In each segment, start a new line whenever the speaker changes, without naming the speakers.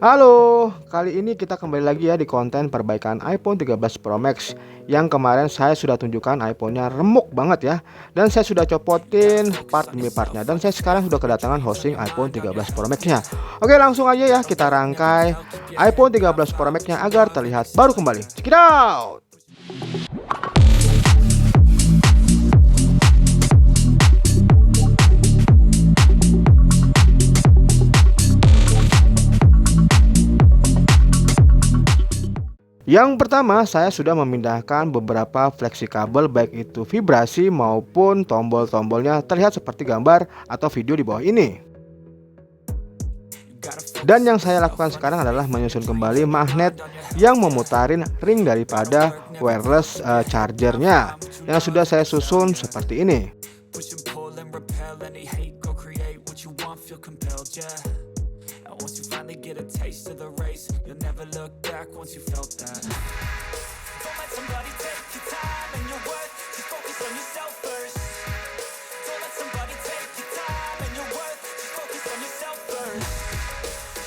Halo, kali ini kita kembali lagi ya di konten perbaikan iPhone 13 Pro Max. Yang kemarin saya sudah tunjukkan iPhone-nya remuk banget ya. Dan saya sudah copotin part demi partnya. Dan saya sekarang sudah kedatangan hosting iPhone 13 Pro Max-nya. Oke, langsung aja ya kita rangkai iPhone 13 Pro Max-nya agar terlihat baru kembali. Check it out! Yang pertama, saya sudah memindahkan beberapa fleksi kabel, baik itu vibrasi maupun tombol-tombolnya terlihat seperti gambar atau video di bawah ini. Dan yang saya lakukan sekarang adalah menyusun kembali magnet yang memutarin ring daripada wireless chargernya yang sudah saya susun seperti ini. Once you finally get a taste of the race, you'll never look back once you felt that. Don't let somebody take your time and your worth, just focus on yourself first. Don't let somebody take your time and your worth, just focus on yourself first.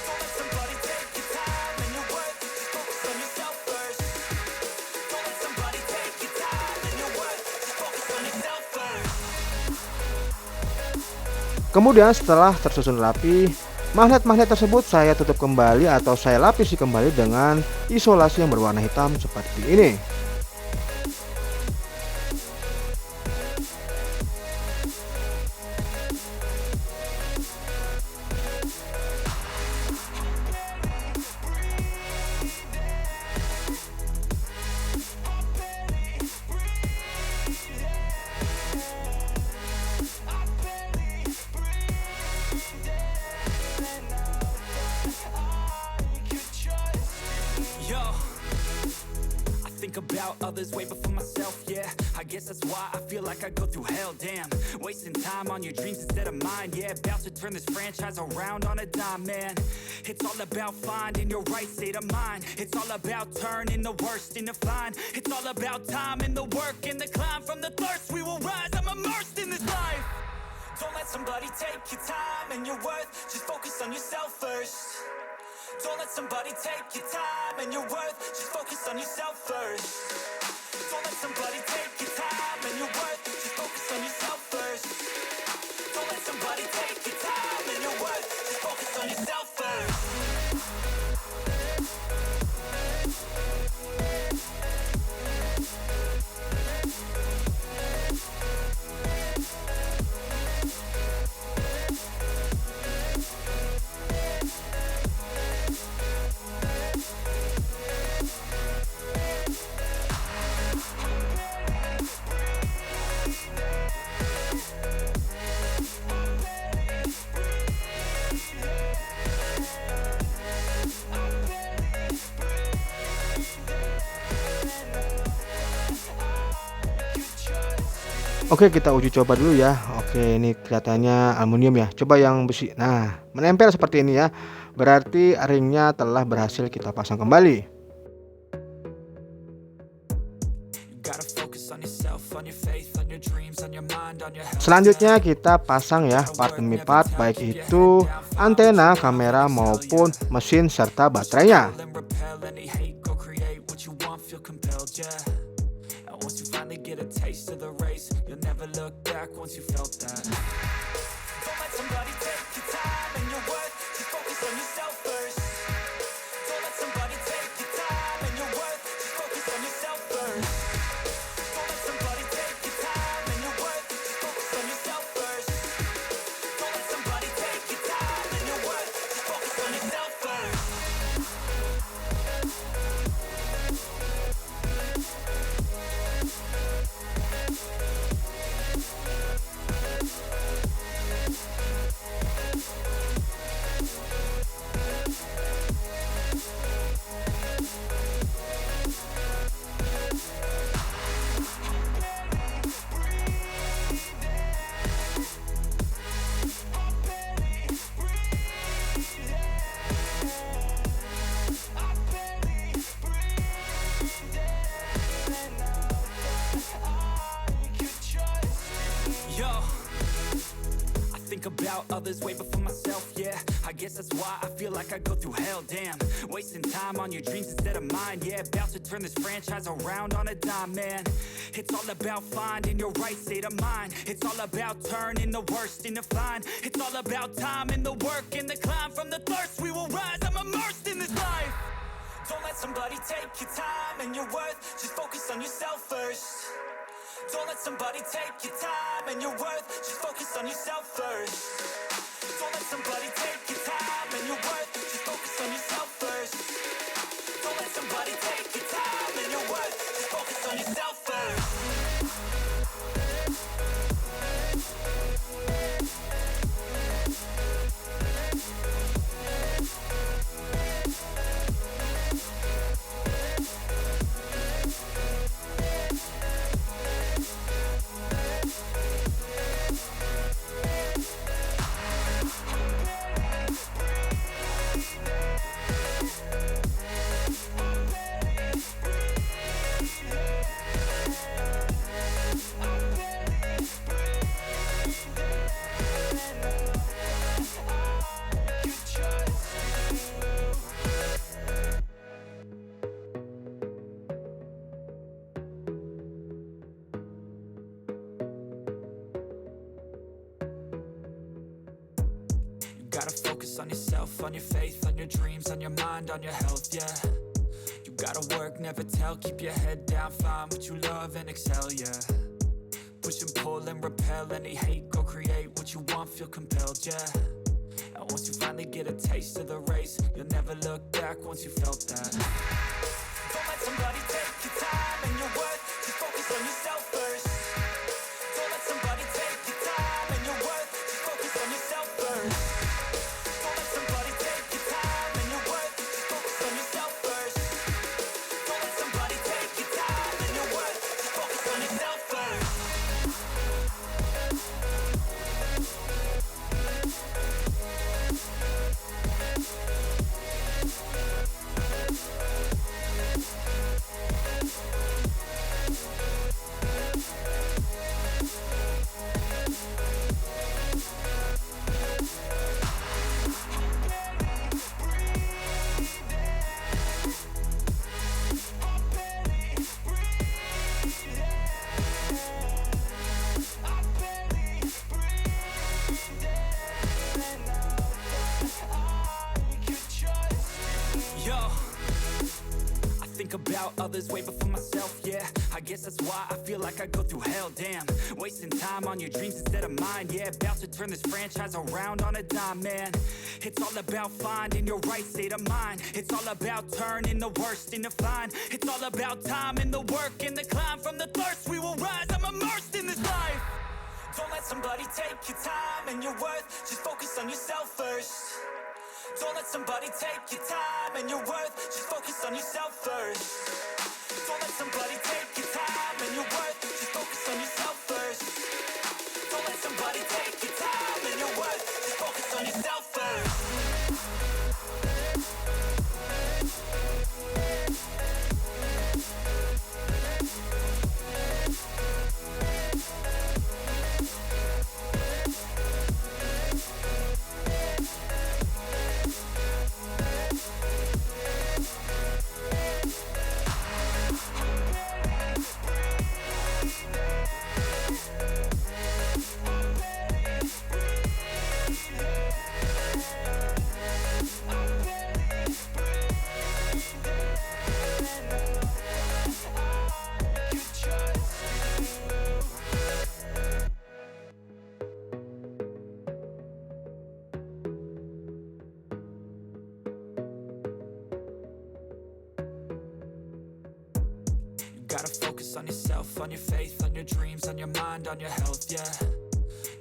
Don't let somebody take your time and your worth, just focus on yourself first. Don't let somebody take your time and your worth, just focus on yourself first. Kemudian setelah tersusun rapi, magnet-magnet tersebut saya tutup kembali atau saya lapisi kembali dengan isolasi yang berwarna hitam seperti ini. About others way before myself, yeah. I guess that's why I feel like I go through hell, damn. Wasting time on your dreams instead of mine, yeah. About to turn this franchise around on a dime, man. It's all about finding your right state of mind. It's all about turning the worst into fine. It's all about time and the work and the climb. From the thirst we will rise, I'm immersed in this life. Don't let somebody take your time and your worth, just focus on yourself first. Don't let somebody take your time and your worth, just focus on yourself first. Don't let somebody take your time and your worth, just focus on yourself first. Don't let somebody take your time and your worth, just focus on yourself first. Oke, kita uji coba dulu ya. Oke, ini kelihatannya aluminium ya. Coba yang besi. Nah, menempel seperti ini ya. Berarti ringnya telah berhasil kita pasang kembali. Selanjutnya kita pasang ya part demi part, baik itu antena, kamera maupun mesin serta baterainya. Once you finally get a taste of the race, you'll never look back once you felt that. Don't let somebody take your time and your worth, just focus on yourself first. Don't let somebody take your time and your worth, just focus on yourself first. Don't let somebody take your time and your worth, just focus on yourself first. Don't let somebody take your time and your worth, just focus on yourself first. think about others way before myself, yeah. I guess that's why I feel like I go through hell, damn. Wasting time on your dreams instead of mine, yeah. About to turn this franchise around on a dime, man. It's all about finding your right state of mind. It's all about turning the worst into fine. It's all about time and the work and the climb. From the thirst we will rise, I'm immersed in this life. Don't let somebody take your time and your worth. Just focus on yourself first. Don't let somebody take your time and your worth. Just focus on yourself first. Don't let somebody take your time and your worth. Just focus on yourself first. Don't let somebody take your time and your worth. Just focus on yourself first. Gotta focus on yourself, on your faith, on your dreams, on your mind, on your health, yeah. You gotta work, never tell, keep your head down, find what you love and excel, yeah. Push and pull and repel any hate, go create what you want, feel compelled, yeah. And once you finally get a taste of the race, you'll never look back once you felt that. Don't let somebody take your time and your worth, just focus on yourself first. Don't let somebody take your time and your worth, just focus on yourself first. About others way before myself, yeah. I guess that's why I feel like I go through hell, damn. Wasting time on your dreams instead of mine, yeah. About to turn this franchise around on a dime, man. It's all about finding your right state of mind. It's all about turning the worst into fine. It's all about time and the work and the climb. From the thirst we will rise, I'm immersed in this life. Don't let somebody take your time and your worth. Just focus on yourself first. Don't let somebody take your time and your worth. Just focus on yourself first. Don't let somebody take your time and your worth. Just focus on yourself first. Don't let somebody take your time and your worth. Just focus on yourself first. Gotta focus on yourself, on your faith, on your dreams, on your mind, on your health, yeah.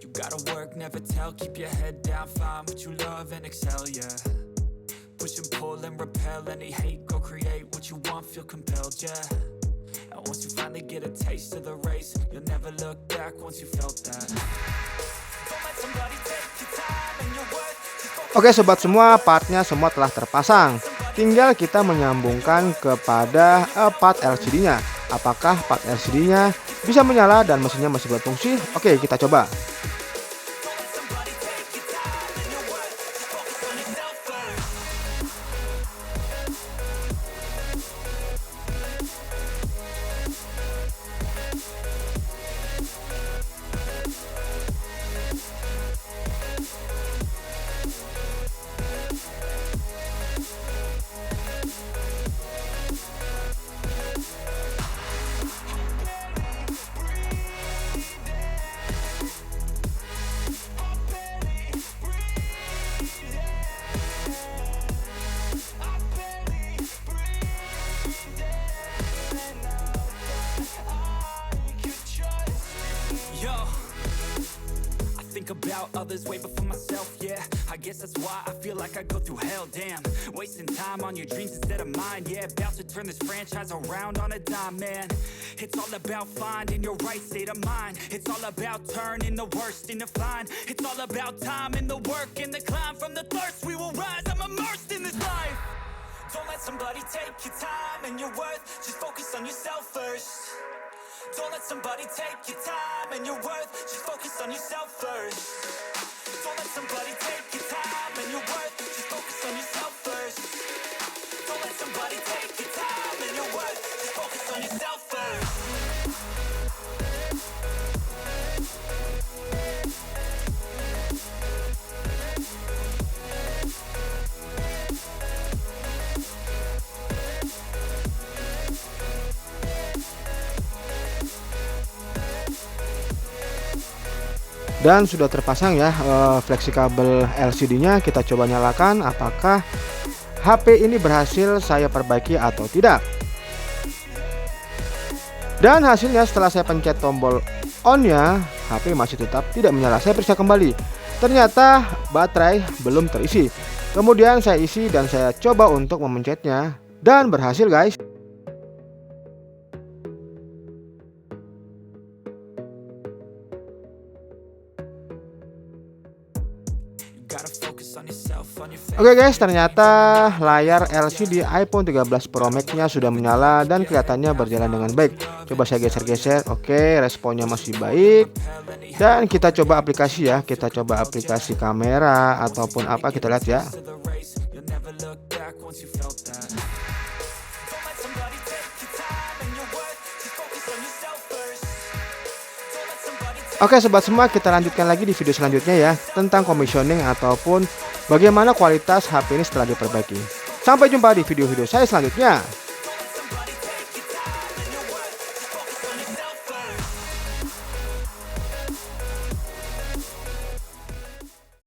You gotta work, never tell, keep your head down, find what you love and excel, yeah. Push and pull and repel any hate, go create what you want, feel compelled, yeah. And once you finally get a taste of the race, you'll never look back once you felt that. Don't let somebody take your time and your worth.
Oke sobat semua, partnya semua telah terpasang. Tinggal kita menyambungkan kepada part LCD-nya. Apakah part LCD-nya bisa menyala dan mesinnya masih berfungsi? Oke, kita coba.
Think about others way before myself, yeah. I guess that's why I feel like I go through hell, damn. Wasting time on your dreams instead of mine, yeah. About to turn this franchise around on a dime, man. It's all about finding your right state of mind. It's all about turning the worst into fine. It's all about time and the work and the climb. From the thirst we will rise, I'm immersed in this life. Don't let somebody take your time and your worth. Just focus on yourself first. Don't let somebody take your time and your worth. Just focus on yourself first. Don't let somebody take your time and your worth. Just focus on yourself first. Don't let somebody take your time and your worth. Just focus on yourself first.
Dan sudah terpasang ya fleksi kabel LCD-nya. Kita coba nyalakan apakah HP ini berhasil saya perbaiki atau tidak. Dan hasilnya setelah saya pencet tombol on-nya, HP masih tetap tidak menyala. Saya periksa kembali. Ternyata baterai belum terisi. Kemudian saya isi dan saya coba untuk memencetnya dan berhasil, guys. Oke guys, ternyata layar LCD iPhone 13 Pro Max-nya sudah menyala dan kelihatannya berjalan dengan baik. Coba saya geser-geser. Oke, responnya masih baik. Dan kita coba aplikasi ya. Kita coba aplikasi kamera ataupun apa, kita lihat ya. Oke sobat semua, kita lanjutkan lagi di video selanjutnya ya, tentang commissioning ataupun bagaimana kualitas HP ini setelah diperbaiki. Sampai jumpa di video-video saya selanjutnya.